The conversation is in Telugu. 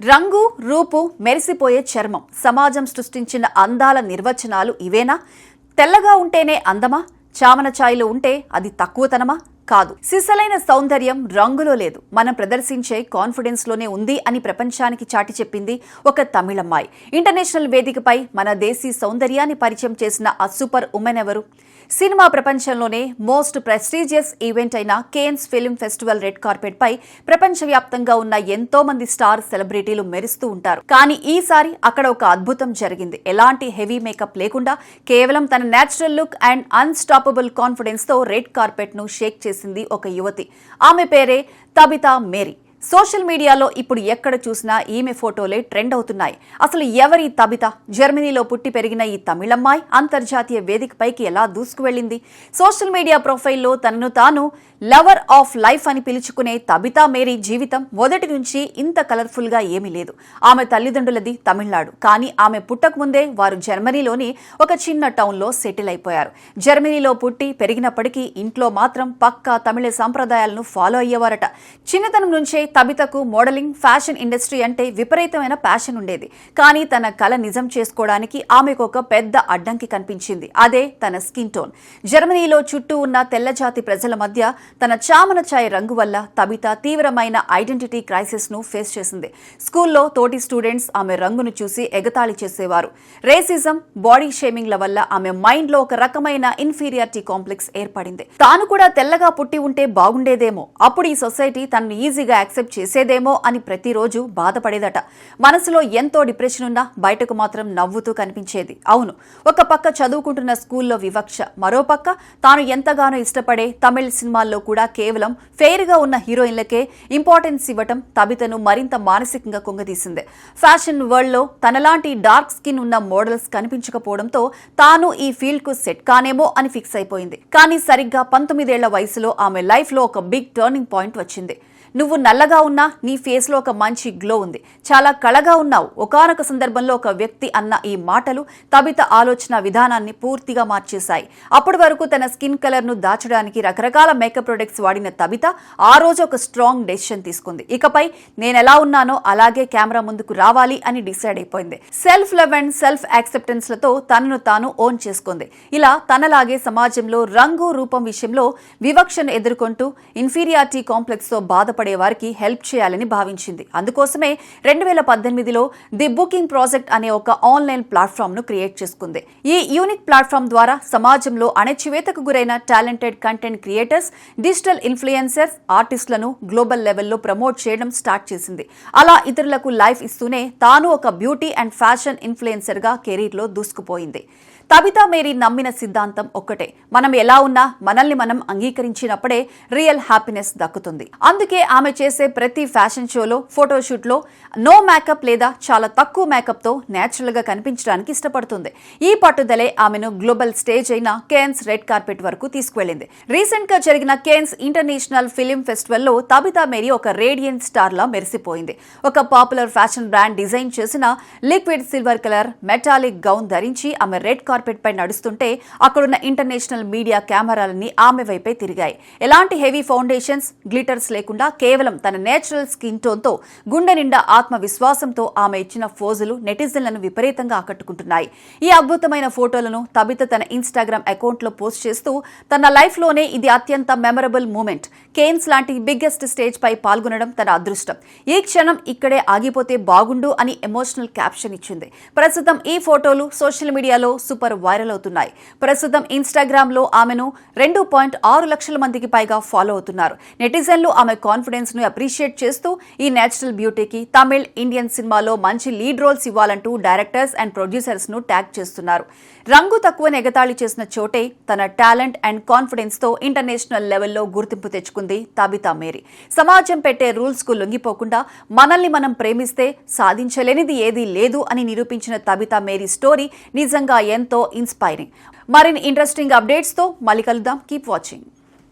రంగు రూపు మెరిసిపోయే చర్మం సమాజం సృష్టించిన అందాల నిర్వచనాలు ఇవేనా? తెల్లగా ఉంటేనే అందమా? చామన ఛాయలో ఉంటే అది తక్కువతనమా? కాదు. సిసలైన సౌందర్యం రంగులో లేదు, మనం ప్రదర్శించే కాన్ఫిడెన్స్ లోనే ఉంది అని ప్రపంచానికి చాటి చెప్పింది ఒక తమిళమ్మాయి. ఇంటర్నేషనల్ వేదికపై మన దేశీ సౌందర్యాన్ని పరిచయం చేసిన ఆ సూపర్ ఉమెన్ ఎవరు? సినిమా ప్రపంచంలోనే మోస్ట్ ప్రెస్టీజియస్ ఈవెంట్ అయిన Cannes film festival red carpet పై ప్రపంచవ్యాప్తంగా ఉన్న ఎంతో మంది స్టార్ సెలబ్రిటీలు మెరుస్తూ ఉంటారు. కానీ ఈసారి అక్కడ ఒక అద్భుతం జరిగింది. ఎలాంటి హెవీ మేకప్ లేకుండా కేవలం తన natural look and unstoppable confidence తో రెడ్ కార్పెట్ ను షేక్ చేసింది ఒక యువతి. ఆమె పేరే తబితా మేరీ. సోషల్ మీడియాలో ఇప్పుడు ఎక్కడ చూసినా ఈమె ఫోటోలే ట్రెండ్ అవుతున్నాయి. అసలు ఎవరి తబితా? జర్మనీలో పుట్టి పెరిగిన ఈ తమిళమ్మాయి అంతర్జాతీయ వేదికపైకి ఎలా దూసుకువెళ్లింది? సోషల్ మీడియా ప్రొఫైల్లో తనను తాను లవర్ ఆఫ్ లైఫ్ అని పిలుచుకునే తబితా మేరీ జీవితం మొదటి నుంచి ఇంత కలర్ఫుల్ గా ఏమీ లేదు. ఆమె తల్లిదండ్రులది తమిళనాడు, కానీ ఆమె పుట్టకముందే వారు జర్మనీలోని ఒక చిన్న టౌన్ లో సెటిల్ అయిపోయారు. జర్మనీలో పుట్టి పెరిగినప్పటికీ ఇంట్లో మాత్రం పక్కా తమిళ సంప్రదాయాలను ఫాలో అయ్యేవారట. చిన్నతనం నుంచే తబితకు మోడలింగ్, ఫ్యాషన్ ఇండస్ట్రీ అంటే విపరీతమైన ప్యాషన్ ఉండేది. కానీ తన కల నిజం చేసుకోవడానికి ఆమెకు ఒక పెద్ద అడ్డంకి కనిపించింది. అదే తన స్కిన్ టోన్. జర్మనీలో చుట్టూ ఉన్న తెల్లజాతి ప్రజల మధ్య తన చామన ఛాయ రంగు వల్ల తబితా తీవ్రమైన ఐడెంటిటీ క్రైసిస్ ను ఫేస్ చేసింది. స్కూల్లో తోటి స్టూడెంట్స్ ఆమె రంగును చూసి ఎగతాళి చేసేవారు. రేసిజం, బాడీ షేమింగ్ల వల్ల ఆమె మైండ్ లో ఒక రకమైన ఇన్ఫీరియారిటీ కాంప్లెక్స్ ఏర్పడింది. తాను కూడా తెల్లగా పుట్టి ఉంటే బాగుండేదేమో, అప్పుడు ఈ సొసైటీ తనను ఈజీగా యాక్సెప్ట్ చేసేదేమో అని ప్రతిరోజు బాధపడేదట. మనసులో ఎంతో డిప్రెషన్ ఉన్నా బయటకు మాత్రం నవ్వుతూ కనిపించేది. అవును, ఒక పక్క చదువుకుంటున్న స్కూల్లో వివక్ష, మరో పక్క తాను ఎంతగానో ఇష్టపడే తమిళ సినిమాల్లో కూడా కేవలం ఫెయిర్ గా ఉన్న హీరోయిన్లకే ఇంపార్టెన్స్ ఇవ్వటం తబితను మరింత మానసికంగా కుంగదీసింది. ఫ్యాషన్ వరల్డ్ లో తనలాంటి డార్క్ స్కిన్ ఉన్న మోడల్స్ కనిపించకపోవడంతో తాను ఈ ఫీల్డ్ కు సెట్ కానేమో అని ఫిక్స్ అయిపోయింది. కానీ సరిగ్గా 19 ఏళ్ల వయసులో ఆమె లైఫ్ లో ఒక బిగ్ టర్నింగ్ పాయింట్ వచ్చింది. నువ్వు నల్లగా ఉన్నా నీ ఫేస్ లో ఒక మంచి గ్లో ఉంది, చాలా కళగా ఉన్నావు. ఒకానొక సందర్భంలో ఒక వ్యక్తి అన్న ఈ మాటలు తబిత ఆలోచన విధానాన్ని పూర్తిగా మార్చేశాయి. అప్పటి వరకు తన స్కిన్ కలర్ ను దాచడానికి రకరకాల మేకప్ ప్రొడక్ట్స్ వాడిన తబిత ఆ రోజు ఒక స్ట్రాంగ్ డెసిషన్ తీసుకుంది. ఇకపై నేనెలా ఉన్నానో అలాగే కెమెరా ముందుకు రావాలి అని డిసైడ్ అయిపోయింది. Self love and self acceptance లతో తనను తాను ఓన్ చేసుకుంది. ఇలా తనలాగే సమాజంలో రంగు రూపం విషయంలో వివక్షను ఎదుర్కొంటూ ఇన్ఫీరియారిటీ కాంప్లెక్స్ తో బాధపడే వారికి హెల్ప్ చేయాలని భావించింది. అందుకోసమే 2018లో ది బుకింగ్ ప్రాజెక్ట్ అనే ఒక ఆన్లైన్ ప్లాట్ఫామ్ ను క్రియేట్ చేసుకుంది. ఈ యూనిక్ ప్లాట్ఫామ్ ద్వారా సమాజంలో అణచివేతకు గురైన talented content creators, digital influencers, ఆర్టిస్టులను గ్లోబల్ లెవెల్లో ప్రమోట్ చేయడం స్టార్ట్ చేసింది. అలా ఇతరులకు లైఫ్ ఇస్తూనే తాను ఒక బ్యూటీ అండ్ ఫ్యాషన్ ఇన్ఫ్లుయెన్సర్ గా కెరీర్ లో దూసుకుపోయింది. తబితా మేరీ నమ్మిన సిద్ధాంతం ఒక్కటే, మనం ఎలా ఉన్నా మనల్ని మనం అంగీకరించినప్పుడే రియల్ హ్యాపీనెస్ దక్కుతుంది. అందుకే ఆమె చేసే ప్రతి ఫ్యాషన్ షోలో, ఫోటోషూట్ లో నో మేకప్ లేదా చాలా తక్కువ మేకప్ తో నేచురల్ గా కనిపించడానికి ఇష్టపడుతుంది. ఈ పట్టుదలే ఆమెను గ్లోబల్ స్టేజ్ అయిన కేన్స్ రెడ్ కార్పెట్ వరకు తీసుకువెళ్లింది. రీసెంట్ గా జరిగిన కేన్స్ ఇంటర్నేషనల్ ఫిల్మ్ ఫెస్టివల్ లో తబితా మేరీ ఒక రేడియంట్ స్టార్ లా మెరిసిపోయింది. ఒక పాపులర్ ఫ్యాషన్ బ్రాండ్ డిజైన్ చేసిన liquid silver colour metallic gown ధరించి ఆమె రెడ్ కార్పెట్ పై నడుస్తుంటే అక్కడున్న ఇంటర్నేషనల్ మీడియా కెమెరాలన్నీ ఆమె వైపే తిరిగాయి. ఎలాంటి హెవీ ఫౌండేషన్స్, గ్లిటర్స్ లేకుండా కేవలం తన నేచురల్ స్కిన్ టోన్ తో, గుండె నిండా ఆత్మవిశ్వాసంతో ఆమె ఇచ్చిన ఫోజులు నెటిజన్లను విపరీతంగా ఆకట్టుకుంటున్నాయి. ఈ అద్భుతమైన ఫోటోలను తబిత తన ఇన్స్టాగ్రామ్ అకౌంట్ లో పోస్ట్ చేస్తూ తన లైఫ్ లోనే ఇది అత్యంత మెమరబుల్ మూమెంట్, కేన్స్ లాంటి బిగ్గెస్ట్ స్టేజ్ పై పాల్గొనడం తన అదృష్టం, ఈ క్షణం ఇక్కడే ఆగిపోతే బాగుండు అని ఎమోషనల్ క్యాప్షన్ ఇచ్చింది. ప్రస్తుతం ఈ ఫోటోలు సోషల్ మీడియాలో సూపర్ వైరల్ అవుతున్నాయి. ప్రస్తుతం ఇన్స్టాగ్రామ్ లో ఆమెను 2.6 లక్షల మందికి పైగా ఫాలో అవుతున్నారు. నెటిజన్లు ఆమె కాన్ఫిడెన్స్ ను అప్రిషియేట్ చేస్తూ ఈ నేచురల్ బ్యూటీకి తమిళ్, ఇండియన్ సినిమాలో మంచి లీడ్ రోల్స్ ఇవ్వాలంటూ డైరెక్టర్స్ అండ్ ప్రొడ్యూసర్స్ ను ట్యాగ్ చేస్తున్నారు. రంగు తక్కువ ఎగతాళి చేసిన చోటే తన టాలెంట్ అండ్ కాన్ఫిడెన్స్ తో ఇంటర్నేషనల్ లెవెల్లో గుర్తింపు తెచ్చుకుంది తబితా మేరీ. సమాజం పెట్టే రూల్స్ కు లొంగిపోకుండా మనల్ని మనం ప్రేమిస్తే సాధించలేనిది ఏదీ లేదు అని నిరూపించిన తబితా మేరీ స్టోరీ నిజంగా ఎంతో ఇన్స్పైరింగ్. మరిన్ని ఇంట్రెస్టింగ్ అప్డేట్స్ తో మళ్ళీ కలుద్దాం. Keep watching.